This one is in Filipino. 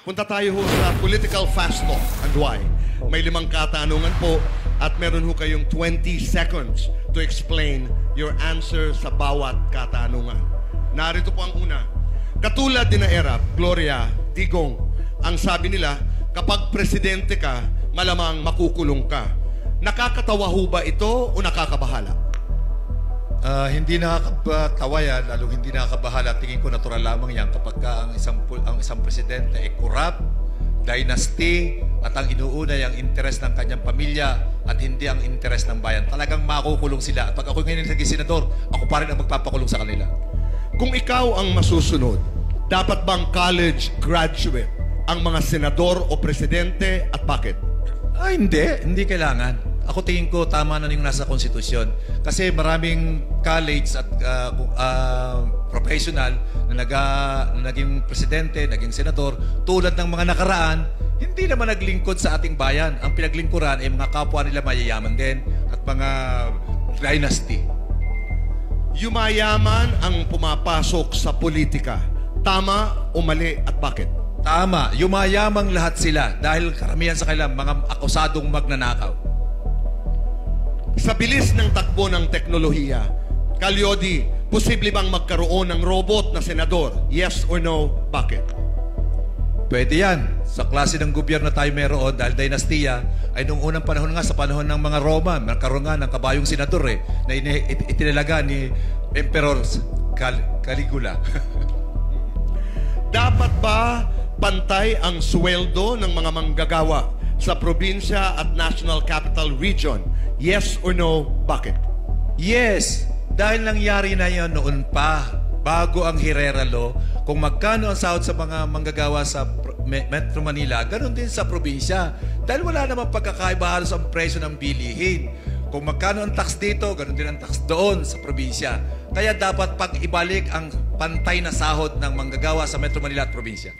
Punta tayo ho sa political fast talk and why. May 5 katanungan po at meron ho kayong 20 seconds to explain your answer sa bawat katanungan. Narito po ang una. Katulad ni na Erap, Gloria, Digong, ang sabi nila, kapag presidente ka, malamang makukulong ka. Nakakatawa ho ba ito o nakakabahala? Hindi nakakatawa yan, lalong hindi nakakabahala. Tingin ko natural lamang yan kapag ang isang presidente ay corrupt, dynasty, at ang inuuna ay ang interes ng kanyang pamilya at hindi ang interes ng bayan. Talagang makukulong sila. At pag ako ngayon naging senador, ako pa rin ang magpapakulong sa kanila. Kung ikaw ang masusunod, dapat bang college graduate ang mga senador o presidente at bakit? Hindi. Hindi kailangan. Ako tingin ko tama na yung nasa konstitusyon. Kasi maraming college at professional na naging presidente, naging senador, tulad ng mga nakaraan, hindi naman naglingkod sa ating bayan. Ang pinaglingkuran ay mga kapwa nila mayayaman din at mga dynasty. Yumayaman ang pumapasok sa politika. Tama o mali at bakit? Tama. Yumayamang lahat sila dahil karamihan sa kanila mga akusadong magnanakaw. Sa bilis ng takbo ng teknolohiya, Calyodi, posible bang magkaroon ng robot na senador? Yes or no? Bakit? Pwede yan. Sa klase ng gobyerno tayo meron dahil dinastiya ay nung unang panahon nga sa panahon ng mga Roma, nagkaroon nga ng kabayong senador na itinalaga ni Emperor Caligula. Dapat ba pantay ang sweldo ng mga manggagawa sa probinsya at National Capital Region? Yes or no? Bakit? Yes. Dahil nangyari na yan noon pa, bago ang Herrera Law, kung magkano ang sahod sa mga manggagawa sa Metro Manila, ganun din sa probinsya. Dahil wala namang pagkakaiba halos ang presyo ng bilihin. Kung magkano ang tax dito, ganun din ang tax doon sa probinsya. Kaya dapat pag-ibalik ang pantay na sahod ng manggagawa sa Metro Manila at probinsya.